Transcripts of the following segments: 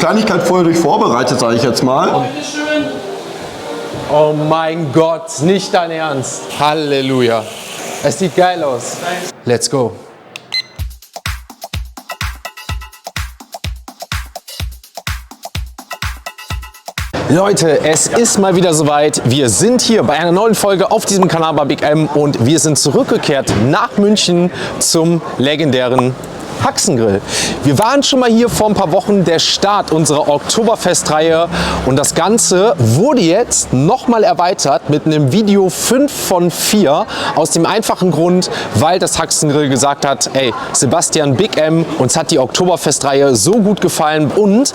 Kleinigkeit vorher durch vorbereitet, sage ich jetzt mal. Bitteschön. Oh mein Gott, nicht dein Ernst. Halleluja. Es sieht geil aus. Let's go. Leute, es ist mal wieder soweit. Wir sind hier bei einer neuen Folge auf diesem Kanal bei Big M und wir sind zurückgekehrt nach München zum legendären Haxengrill. Wir waren schon mal hier vor ein paar Wochen, der Start unserer Oktoberfestreihe, und das Ganze wurde jetzt nochmal erweitert mit einem Video 5 von 4 aus dem einfachen Grund, weil das Haxengrill gesagt hat, ey Sebastian, Big M, uns hat die Oktoberfestreihe so gut gefallen, und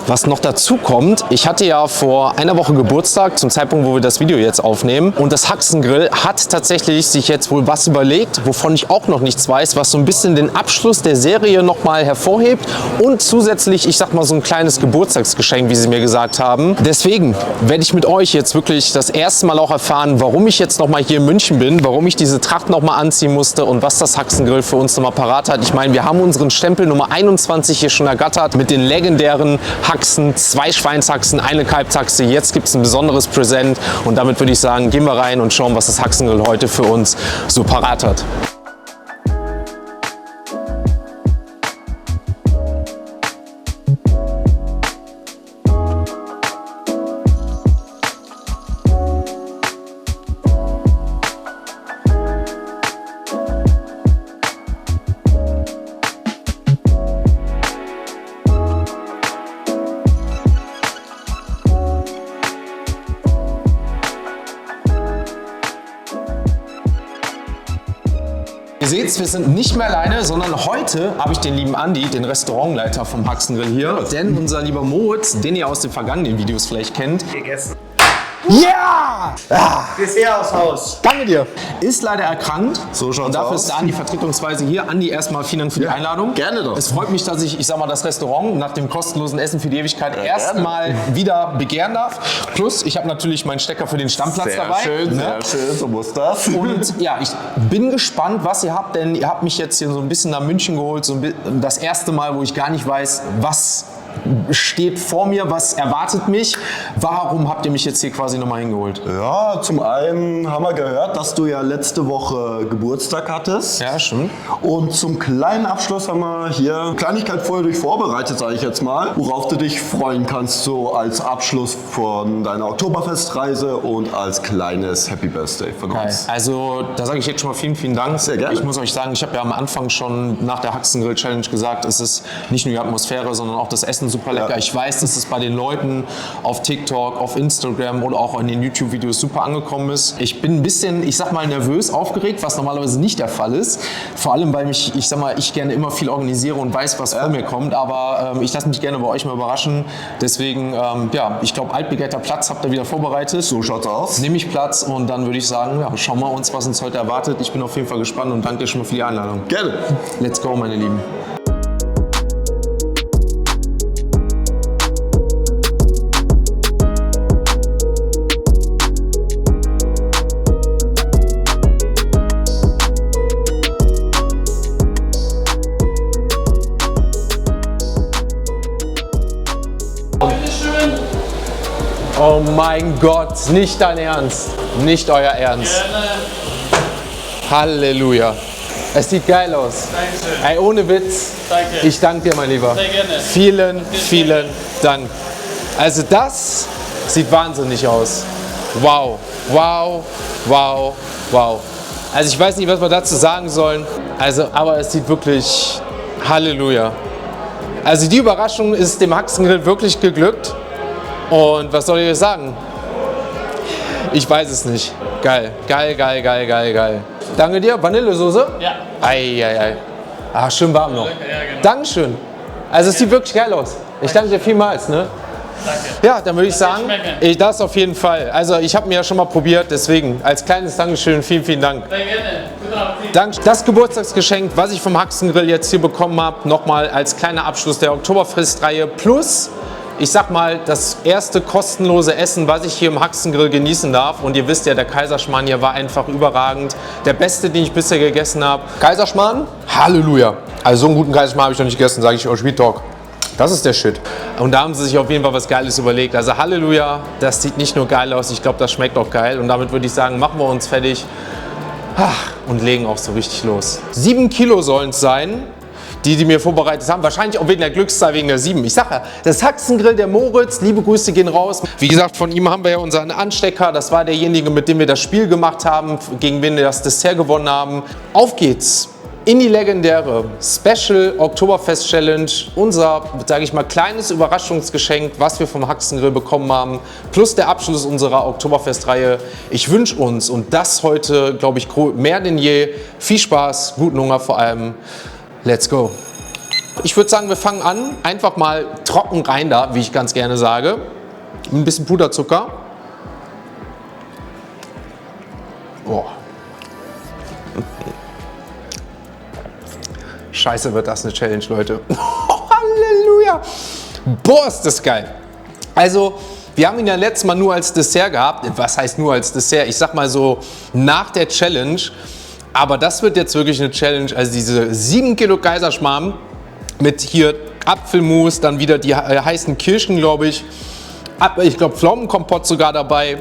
was noch dazu kommt, ich hatte ja vor einer Woche Geburtstag, zum Zeitpunkt, wo wir das Video jetzt aufnehmen, und das Haxengrill hat tatsächlich sich jetzt wohl was überlegt, wovon ich auch noch nichts weiß, was so ein bisschen den Abschluss der Serie nochmal hervorhebt und zusätzlich, ich sag mal, so ein kleines Geburtstagsgeschenk, wie sie mir gesagt haben. Deswegen werde ich mit euch jetzt wirklich das erste Mal auch erfahren, warum ich jetzt nochmal hier in München bin, warum ich diese Tracht nochmal anziehen musste und was das Haxengrill für uns nochmal parat hat. Ich meine, wir haben unseren Stempel Nummer 21 hier schon ergattert mit den legendären Haxen, 2 Schweinshaxen, eine Kalbshaxe. Jetzt gibt es ein besonderes Präsent und damit würde ich sagen, gehen wir rein und schauen, was das Haxengrill heute für uns so parat hat. Ihr seht, wir sind nicht mehr alleine, sondern heute habe ich den lieben Andi, den Restaurantleiter vom Haxengrill hier. Denn unser lieber Moritz, den ihr aus den vergangenen Videos vielleicht kennt. Gegessen. Ja! Dessert aus Haus. Danke dir. Ist leider erkrankt. So schaut's und dafür aus. ist der Andi vertretungsweise hier. Andi, erstmal vielen Dank für die Einladung. Gerne doch. Es freut mich, dass ich sag mal, das Restaurant nach dem kostenlosen Essen für die Ewigkeit erstmal wieder begehren darf. Plus, ich habe natürlich meinen Stecker für den Stammplatz Sehr dabei. schön, Ne? sehr schön, so muss das. Und ja, ich bin gespannt, was ihr habt, denn ihr habt mich jetzt hier so ein bisschen nach München geholt. Das erste Mal, wo ich gar nicht weiß, was steht vor mir, was erwartet mich. Warum habt ihr mich jetzt hier quasi nochmal hingeholt? Ja, zum einen haben wir gehört, dass du ja letzte Woche Geburtstag hattest. Ja, stimmt. Und zum kleinen Abschluss haben wir hier eine Kleinigkeit vorher durch vorbereitet, sage ich jetzt mal, worauf du dich freuen kannst, so als Abschluss von deiner Oktoberfestreise und als kleines Happy Birthday von uns. Also da sage ich jetzt schon mal vielen, vielen Dank. Sehr gerne. Ich muss euch sagen, ich habe ja am Anfang schon nach der Haxengrill Challenge gesagt, es ist nicht nur die Atmosphäre, sondern auch das Essen super lecker. Ja. Ich weiß, dass es bei den Leuten auf TikTok, auf Instagram oder auch in den YouTube-Videos super angekommen ist. Ich bin ein bisschen, ich sag mal, nervös, aufgeregt, was normalerweise nicht der Fall ist. Vor allem, weil ich sag mal, ich gerne immer viel organisiere und weiß, was vor mir kommt. Aber ich lasse mich gerne bei euch mal überraschen. Deswegen, ja, ich glaube, Altbegehrter Platz habt ihr wieder vorbereitet. So schaut's aus. Nehme ich Platz und dann würde ich sagen, ja, schauen wir uns, was uns heute erwartet. Ich bin auf jeden Fall gespannt und danke dir schon mal für die Einladung. Gerne. Let's go, meine Lieben. Bitteschön. Oh mein Gott, nicht dein Ernst. Nicht euer Ernst. Gerne. Halleluja. Es sieht geil aus. Dankeschön. Ey, ohne Witz. Danke. Ich danke dir, mein Lieber. Sehr gerne. Vielen, vielen Dank. Also das sieht wahnsinnig aus. Wow, wow, wow, wow. Also ich weiß nicht, was wir dazu sagen sollen. Also, aber es sieht wirklich Halleluja. Also die Überraschung ist dem Haxengrill wirklich geglückt. Und was soll ich euch sagen? Ich weiß es nicht. Geil, geil, geil, geil, geil, geil. Danke dir. Vanillesoße? Ja. Ei. Ah, schön warm noch. Ja, genau. Dankeschön. Also es sieht wirklich geil aus. Ich danke dir vielmals. Ne? Danke. Ja, dann würde ich sagen, schmecken. das auf jeden Fall. Also ich habe mir ja schon mal probiert, deswegen als kleines Dankeschön, vielen, vielen Dank. Sehr gerne. Guten Appetit. Dank das Geburtstagsgeschenk, was ich vom Haxengrill jetzt hier bekommen habe, nochmal als kleiner Abschluss der Oktoberfestreihe plus, ich sag mal, das erste kostenlose Essen, was ich hier im Haxengrill genießen darf. Und ihr wisst ja, der Kaiserschmarrn hier war einfach überragend. Der beste, den ich bisher gegessen habe. Kaiserschmarrn, Halleluja. Also so einen guten Kaiserschmarrn habe ich noch nicht gegessen, sage ich euch, Real Talk. Das ist der Shit. Und da haben sie sich auf jeden Fall was Geiles überlegt. Also Halleluja, das sieht nicht nur geil aus, ich glaube, das schmeckt auch geil. Und damit würde ich sagen, machen wir uns fertig und legen auch so richtig los. 7 Kilo sollen es sein, die mir vorbereitet haben. Wahrscheinlich auch wegen der Glückszahl, wegen der 7. Ich sage ja, das Haxengrill der Moritz, liebe Grüße gehen raus. Wie gesagt, von ihm haben wir ja unseren Anstecker. Das war derjenige, mit dem wir das Spiel gemacht haben, gegen wen wir das Dessert gewonnen haben. Auf geht's in die legendäre Special Oktoberfest Challenge. Unser, sage ich mal, kleines Überraschungsgeschenk, was wir vom Haxengrill bekommen haben. Plus der Abschluss unserer Oktoberfestreihe. Ich wünsche uns, und das heute, glaube ich, mehr denn je, viel Spaß, guten Hunger vor allem. Let's go. Ich würde sagen, wir fangen an, einfach mal trocken rein da, wie ich ganz gerne sage. Ein bisschen Puderzucker. Boah. Scheiße, wird das eine Challenge, Leute. Halleluja. Boah, ist das geil. Also, wir haben ihn ja letztes Mal nur als Dessert gehabt. Was heißt nur als Dessert? Ich sag mal so, nach der Challenge. Aber das wird jetzt wirklich eine Challenge. Also diese 7 Kilo Kaiserschmarrn mit hier Apfelmus, dann wieder die heißen Kirschen, glaube ich. Ich glaube Pflaumenkompott sogar dabei.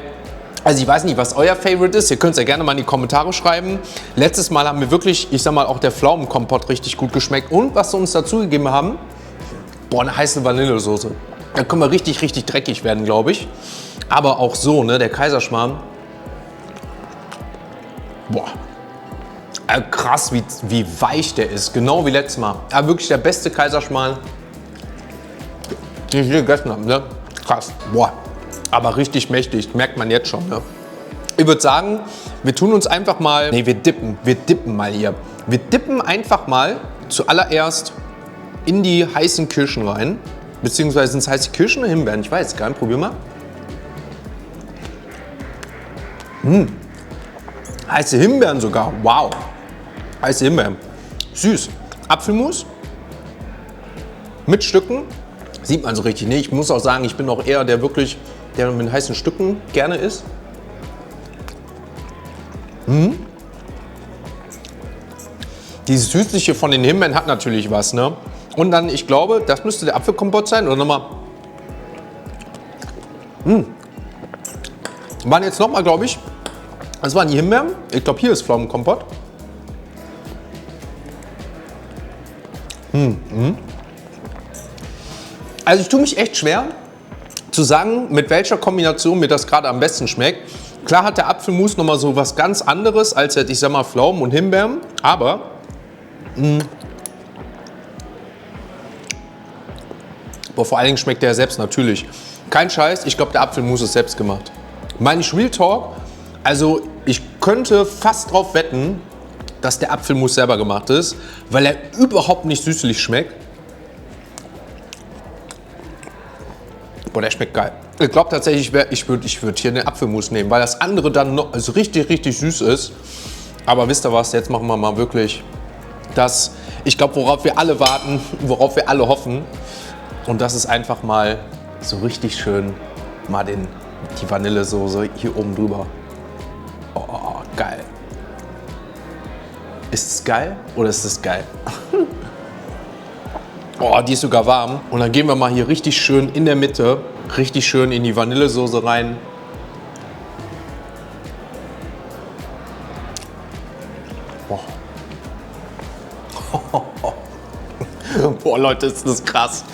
Also ich weiß nicht, was euer Favorite ist. Ihr könnt es ja gerne mal in die Kommentare schreiben. Letztes Mal haben mir wirklich, ich sag mal, auch der Pflaumenkompott richtig gut geschmeckt. Und was sie uns dazugegeben haben, boah, eine heiße Vanillesoße. Da können wir richtig, richtig dreckig werden, glaube ich. Aber auch so, ne, der Kaiserschmarrn. Boah. Krass, wie weich der ist. Genau wie letztes Mal. Aber wirklich der beste Kaiserschmarrn, den ich je gegessen habe. Ne? Krass. Boah. Aber richtig mächtig. Merkt man jetzt schon. Ne? Ich würde sagen, wir tun uns einfach mal... Ne, wir dippen. Wir dippen mal hier. Wir dippen einfach mal zuallererst in die heißen Kirschen rein. Beziehungsweise sind es heiße Kirschen oder Himbeeren? Ich weiß gar nicht. Probier mal. Heiße Himbeeren sogar. Wow. Heiße Himbeeren. Süß. Apfelmus. Mit Stücken. Sieht man so richtig nicht. Ich muss auch sagen, ich bin auch eher der wirklich, der mit heißen Stücken gerne isst. Die Süßliche von den Himbeeren hat natürlich was, ne? Und dann, ich glaube, das müsste der Apfelkompott sein. Oder nochmal. Waren jetzt nochmal, glaube ich. Das waren die Himbeeren. Ich glaube, hier ist Pflaumenkompott. Also ich tue mich echt schwer zu sagen, mit welcher Kombination mir das gerade am besten schmeckt. Klar hat der Apfelmus nochmal so was ganz anderes als jetzt, ich sag mal, Pflaumen und Himbeeren. Aber vor allen Dingen schmeckt der selbst natürlich. Kein Scheiß, ich glaube, der Apfelmus ist selbst gemacht. Meine Real Talk, also ich könnte fast drauf wetten, dass der Apfelmus selber gemacht ist, weil er überhaupt nicht süßlich schmeckt. Boah, der schmeckt geil. Ich glaube tatsächlich, ich würd hier den Apfelmus nehmen, weil das andere dann noch also richtig, richtig süß ist. Aber wisst ihr was, jetzt machen wir mal wirklich das, ich glaube, worauf wir alle warten, worauf wir alle hoffen. Und das ist einfach mal so richtig schön mal die Vanillesoße hier oben drüber. Oh, geil. Ist es geil oder ist es geil? Oh, die ist sogar warm. Und dann gehen wir mal hier richtig schön in der Mitte, richtig schön in die Vanillesoße rein. Boah. Boah, Leute, ist das krass.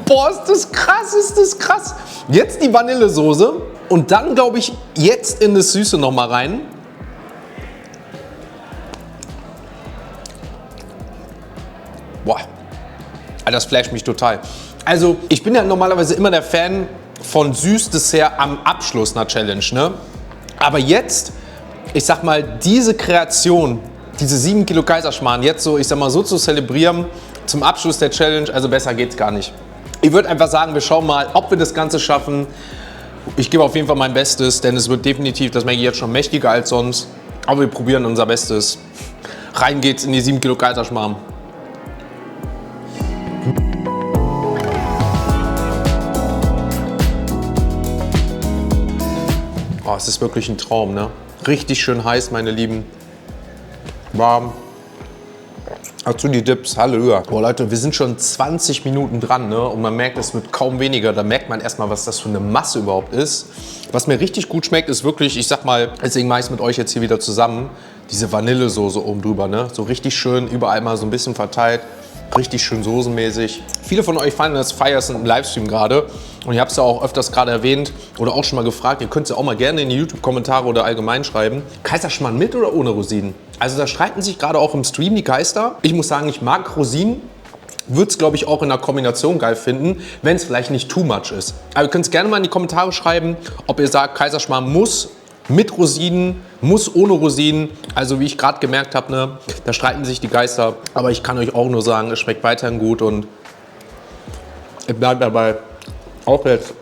Boah, ist das krass, ist das krass. Jetzt die Vanillesoße und dann, glaube ich, jetzt in das Süße noch mal rein. Boah, das flasht mich total. Also, ich bin ja normalerweise immer der Fan von Süßdessert am Abschluss einer Challenge, ne? Aber jetzt, ich sag mal, diese Kreation, diese 7 Kilo Kaiserschmarrn, jetzt so, ich sag mal, so zu zelebrieren zum Abschluss der Challenge, also besser geht's gar nicht. Ich würde einfach sagen, wir schauen mal, ob wir das Ganze schaffen. Ich gebe auf jeden Fall mein Bestes, denn es wird definitiv, das merke ich jetzt schon, mächtiger als sonst. Aber wir probieren unser Bestes. Rein geht's in die 7 Kilo Kaiserschmarrn. Oh, es ist wirklich ein Traum, ne? Richtig schön heiß, meine Lieben. Warm. Dazu die Dips, Halleluja. Boah Leute, wir sind schon 20 Minuten dran, ne? Und man merkt, es wird kaum weniger. Da merkt man erstmal, was das für eine Masse überhaupt ist. Was mir richtig gut schmeckt, ist wirklich, ich sag mal, deswegen mache ich es mit euch jetzt hier wieder zusammen, diese Vanillesoße oben drüber, ne? So richtig schön überall mal so ein bisschen verteilt. Richtig schön soßenmäßig. Viele von euch feiern das im Livestream gerade. Und ich habe es ja auch öfters gerade erwähnt oder auch schon mal gefragt. Ihr könnt es ja auch mal gerne in die YouTube-Kommentare oder allgemein schreiben. Kaiserschmarrn mit oder ohne Rosinen? Also da streiten sich gerade auch im Stream die Geister. Ich muss sagen, ich mag Rosinen. Würde es, glaube ich, auch in der Kombination geil finden, wenn es vielleicht nicht too much ist. Aber ihr könnt es gerne mal in die Kommentare schreiben, ob ihr sagt, Kaiserschmarrn muss mit Rosinen, muss ohne Rosinen. Also wie ich gerade gemerkt habe, ne, da streiten sich die Geister. Aber ich kann euch auch nur sagen, es schmeckt weiterhin gut und ich bleibe dabei. Auch jetzt,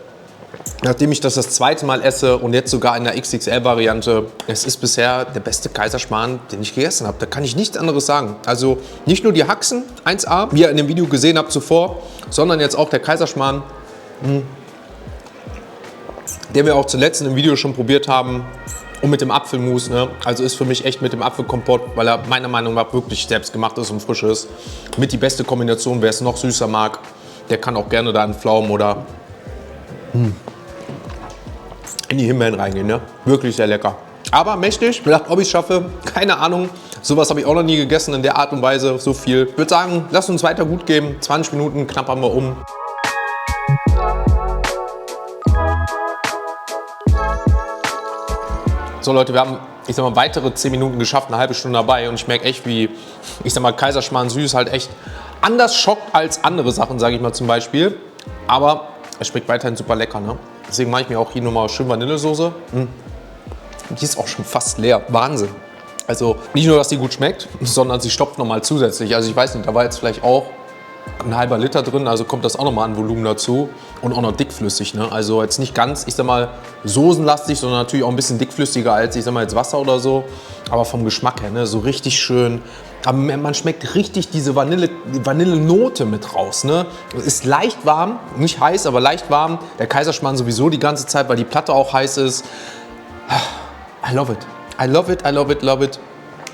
nachdem ich das zweite Mal esse und jetzt sogar in der XXL-Variante, es ist bisher der beste Kaiserschmarrn, den ich gegessen habe. Da kann ich nichts anderes sagen. Also nicht nur die Haxen 1A, wie ihr in dem Video gesehen habt zuvor, sondern jetzt auch der Kaiserschmarrn, den wir auch zuletzt in dem Video schon probiert haben. Und mit dem Apfelmus, ne? Also ist für mich echt mit dem Apfelkompott, weil er meiner Meinung nach wirklich selbst gemacht ist und frisch ist, mit die beste Kombination. Wer es noch süßer mag, der kann auch gerne da in Pflaumen oder in die Himbeeren reingehen. Ne? Wirklich sehr lecker. Aber mächtig, ich dachte, ob ich es schaffe, keine Ahnung. Sowas habe ich auch noch nie gegessen in der Art und Weise, so viel. Ich würde sagen, lasst uns weiter gut geben. 20 Minuten, knapp haben wir um. So Leute, wir haben, ich sag mal, weitere 10 Minuten geschafft, eine halbe Stunde dabei und ich merke echt, wie, ich sag mal, Kaiserschmarrn süß halt echt anders schockt als andere Sachen, sage ich mal zum Beispiel. Aber es schmeckt weiterhin super lecker, ne? Deswegen mache ich mir auch hier nochmal schön Vanillesoße. Die ist auch schon fast leer, Wahnsinn. Also nicht nur, dass die gut schmeckt, sondern sie stopft nochmal zusätzlich. Also ich weiß nicht, da war jetzt vielleicht auch ein halber Liter drin, also kommt das auch nochmal an Volumen dazu und auch noch dickflüssig, ne? Also jetzt nicht ganz, ich sag mal, soßenlastig, sondern natürlich auch ein bisschen dickflüssiger als, ich sag mal, jetzt Wasser oder so, aber vom Geschmack her, ne? So richtig schön, aber man schmeckt richtig diese Vanillenote mit raus, ne? Ist leicht warm, nicht heiß, aber leicht warm, der Kaiserschmarrn sowieso die ganze Zeit, weil die Platte auch heiß ist. I love it, I love it, I love it, love it.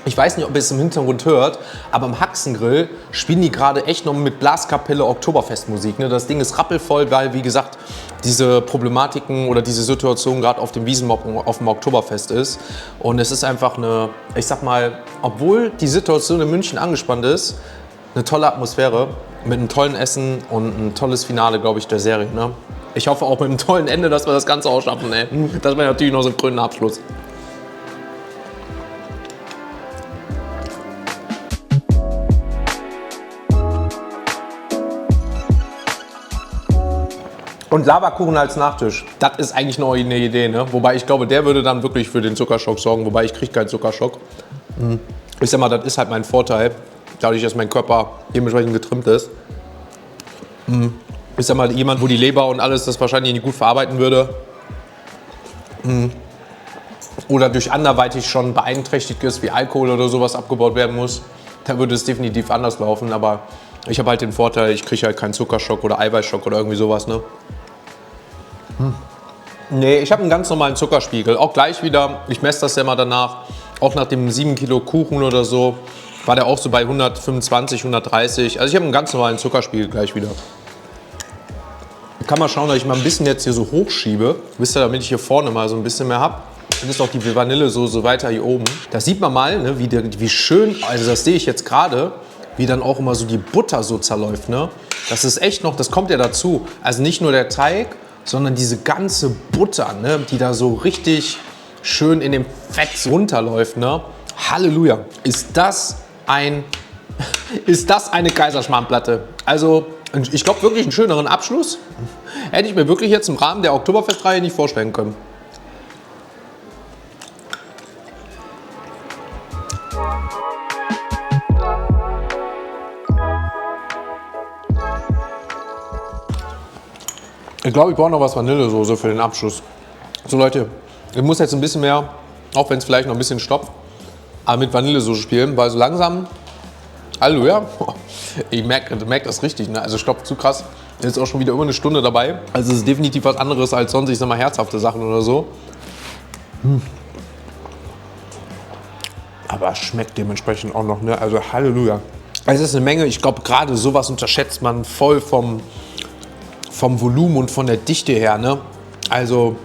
Ich weiß nicht, ob ihr es im Hintergrund hört, aber am Haxengrill spielen die gerade echt noch mit Blaskapelle Oktoberfestmusik. Ne? Das Ding ist rappelvoll, weil, wie gesagt, diese Problematiken oder diese Situation gerade auf dem Wiesenmocken auf dem Oktoberfest ist. Und es ist einfach eine, ich sag mal, obwohl die Situation in München angespannt ist, eine tolle Atmosphäre mit einem tollen Essen und ein tolles Finale, glaube ich, der Serie. Ne? Ich hoffe auch mit einem tollen Ende, dass wir das Ganze auch schaffen. Ey. Das wäre natürlich noch so ein krönender Abschluss. Und Lavakuchen als Nachtisch, das ist eigentlich noch eine Idee, ne? Wobei ich glaube, der würde dann wirklich für den Zuckerschock sorgen, wobei ich kriege keinen Zuckerschock. Ich sag mal, das ist halt mein Vorteil, dadurch, dass mein Körper dementsprechend getrimmt ist. Ich sag mal, jemand, wo die Leber und alles das wahrscheinlich nicht gut verarbeiten würde oder durch anderweitig schon beeinträchtigt ist, wie Alkohol oder sowas abgebaut werden muss, da würde es definitiv anders laufen, aber ich habe halt den Vorteil, ich kriege halt keinen Zuckerschock oder Eiweißschock oder irgendwie sowas, ne? Nee, ich habe einen ganz normalen Zuckerspiegel. Auch gleich wieder, ich messe das ja mal danach, auch nach dem 7 Kilo Kuchen oder so, war der auch so bei 125, 130. Also ich habe einen ganz normalen Zuckerspiegel gleich wieder. Ich kann mal schauen, dass ich mal ein bisschen jetzt hier so hochschiebe. Wisst ihr, damit ich hier vorne mal so ein bisschen mehr habe. Dann ist auch die Vanillesoße weiter hier oben. Da sieht man mal, ne, wie schön, also das sehe ich jetzt gerade, wie dann auch immer so die Butter so zerläuft. Ne? Das ist echt noch, das kommt ja dazu. Also nicht nur der Teig, sondern diese ganze Butter, ne, die da so richtig schön in dem Fett runterläuft. Ne? Halleluja. Ist das eine Kaiserschmarrnplatte? Also ich glaube wirklich einen schöneren Abschluss hätte ich mir wirklich jetzt im Rahmen der Oktoberfestreihe nicht vorstellen können. Ich glaube, ich brauche noch was Vanillesoße für den Abschluss. So Leute, ich muss jetzt ein bisschen mehr, auch wenn es vielleicht noch ein bisschen stoppt, aber mit Vanillesoße spielen, weil so langsam, Halleluja, ich merke das richtig, ne? Also stoppt zu krass. Jetzt ist auch schon wieder über eine Stunde dabei. Also es ist definitiv was anderes als sonst, ich sag mal, herzhafte Sachen oder so. Aber schmeckt dementsprechend auch noch, ne? Also Halleluja. Es ist eine Menge. Ich glaube, gerade sowas unterschätzt man voll vom Volumen und von der Dichte her. Ne? Also,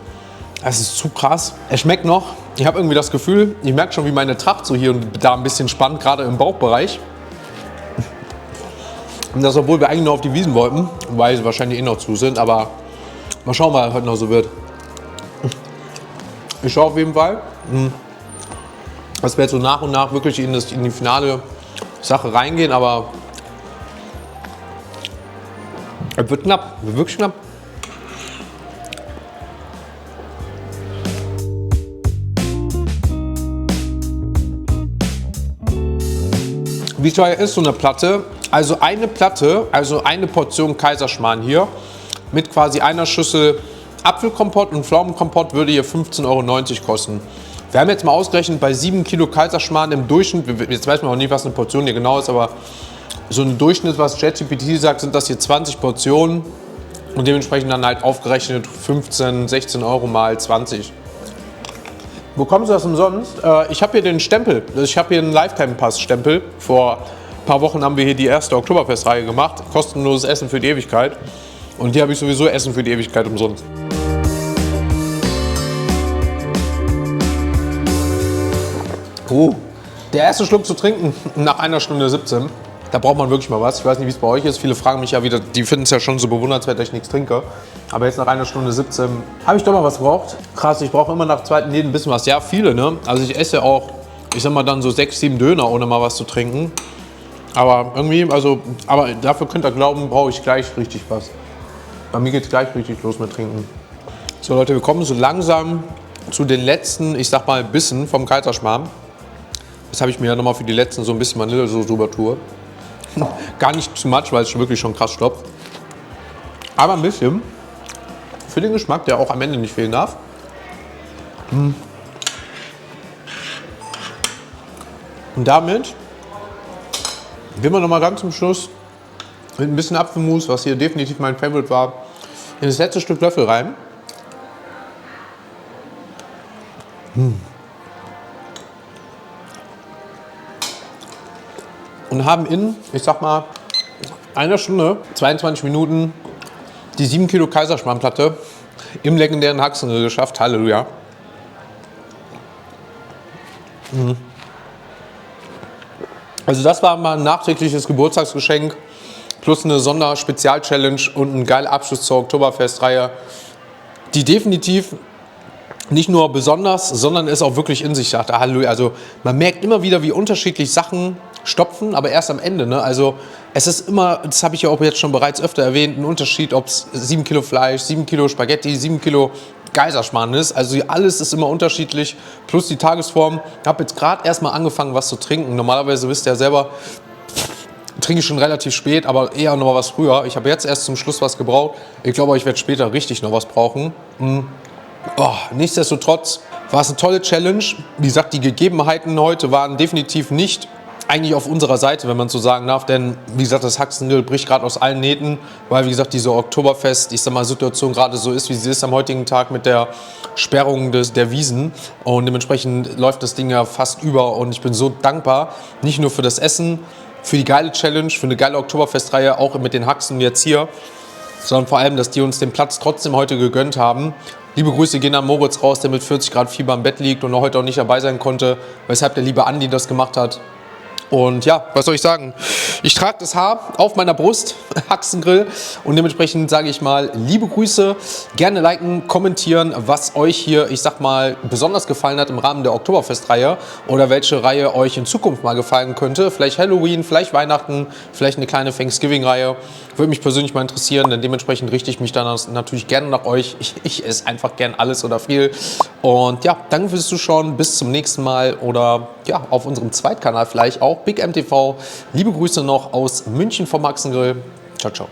es ist zu krass. Es schmeckt noch. Ich habe irgendwie das Gefühl, ich merke schon, wie meine Tracht so hier und da ein bisschen spannt, gerade im Bauchbereich. Und das, obwohl wir eigentlich nur auf die Wiesen wollten, weil sie wahrscheinlich eh noch zu sind. Aber mal schauen, was heute noch so wird. Ich schaue auf jeden Fall, dass wir jetzt so nach und nach wirklich in die finale Sache reingehen, aber es wird knapp, wird wirklich knapp. Wie teuer ist so eine Platte? Also eine Platte, also eine Portion Kaiserschmarrn hier mit quasi einer Schüssel Apfelkompott und Pflaumenkompott würde hier 15,90 € kosten. Wir haben jetzt mal ausgerechnet, bei 7 Kilo Kaiserschmarrn im Durchschnitt, jetzt weiß man auch nicht, was eine Portion hier genau ist, aber so ein Durchschnitt, was ChatGPT sagt, sind das hier 20 Portionen und dementsprechend dann halt aufgerechnet 15, 16 € mal 20. Wo kommst du das umsonst? Ich habe hier den Stempel, ich habe hier einen Lifetime-Pass-Stempel. Vor ein paar Wochen haben wir hier die erste Oktoberfestreihe gemacht, kostenloses Essen für die Ewigkeit. Und hier habe ich sowieso Essen für die Ewigkeit umsonst. Der erste Schluck zu trinken nach 1 Stunde 17. Da braucht man wirklich mal was. Ich weiß nicht, wie es bei euch ist. Viele fragen mich ja wieder, die finden es ja schon so bewundernswert, dass ich nichts trinke. Aber jetzt nach 1 Stunde 17 habe ich doch mal was gebraucht. Krass, ich brauche immer nach zweiten Jeden ein bisschen was. Ja, viele, ne? Also ich esse auch, ich sag mal dann so 6, 7 Döner, ohne mal was zu trinken. Aber irgendwie, aber dafür könnt ihr glauben, brauche ich gleich richtig was. Bei mir geht es gleich richtig los mit Trinken. So Leute, wir kommen so langsam zu den letzten, ich sag mal, Bissen vom Kaiserschmarrn. Das habe ich mir ja nochmal für die letzten so ein bisschen Vanillesoße drüber tue. Gar nicht zu much, weil es wirklich schon krass stopft. Aber ein bisschen für den Geschmack, der auch am Ende nicht fehlen darf. Und damit gehen wir nochmal ganz zum Schluss mit ein bisschen Apfelmus, was hier definitiv mein Favorite war, in das letzte Stück Löffel rein. Und haben in, ich sag mal, 1 Stunde, 22 Minuten die 7 Kilo Kaiserschmarrnplatte im legendären Haxengrill geschafft. Halleluja. Also das war mal ein nachträgliches Geburtstagsgeschenk plus eine Sonderspezial-Challenge und ein geiler Abschluss zur Oktoberfestreihe, die definitiv nicht nur besonders, sondern es auch wirklich in sich hat. Halleluja. Also man merkt immer wieder, wie unterschiedlich Sachen stopfen, aber erst am Ende. Ne? Also es ist immer, das habe ich ja auch jetzt schon bereits öfter erwähnt, ein Unterschied, ob es 7 Kilo Fleisch, 7 Kilo Spaghetti, 7 Kilo Kaiserschmarrn ist. Also alles ist immer unterschiedlich, plus die Tagesform. Ich habe jetzt gerade erst mal angefangen, was zu trinken. Normalerweise wisst ihr ja selber, trinke ich schon relativ spät, aber eher noch mal was früher. Ich habe jetzt erst zum Schluss was gebraucht. Ich glaube, ich werde später richtig noch was brauchen. Oh, nichtsdestotrotz war es eine tolle Challenge. Wie gesagt, die Gegebenheiten heute waren definitiv nicht eigentlich auf unserer Seite, wenn man so sagen darf, denn wie gesagt, das Haxengrill bricht gerade aus allen Nähten, weil wie gesagt, diese Oktoberfest, ich sag mal, Situation gerade so ist, wie sie ist am heutigen Tag mit der Sperrung der Wiesen und dementsprechend läuft das Ding ja fast über und ich bin so dankbar, nicht nur für das Essen, für die geile Challenge, für eine geile Oktoberfestreihe, auch mit den Haxen jetzt hier, sondern vor allem, dass die uns den Platz trotzdem heute gegönnt haben. Liebe Grüße gehen an Moritz raus, der mit 40 Grad Fieber im Bett liegt und heute auch nicht dabei sein konnte, weshalb der liebe Andi das gemacht hat. Und ja, was soll ich sagen? Ich trage das Haar auf meiner Brust, Haxengrill. Und dementsprechend sage ich mal, liebe Grüße, gerne liken, kommentieren, was euch hier, ich sag mal, besonders gefallen hat im Rahmen der Oktoberfestreihe oder welche Reihe euch in Zukunft mal gefallen könnte. Vielleicht Halloween, vielleicht Weihnachten, vielleicht eine kleine Thanksgiving-Reihe. Würde mich persönlich mal interessieren, denn dementsprechend richte ich mich dann natürlich gerne nach euch. Ich esse einfach gern alles oder viel. Und ja, danke fürs Zuschauen, bis zum nächsten Mal oder ja, auf unserem Zweitkanal vielleicht auch, Big MTV. Liebe Grüße noch aus München vom Haxengrill. Ciao, ciao.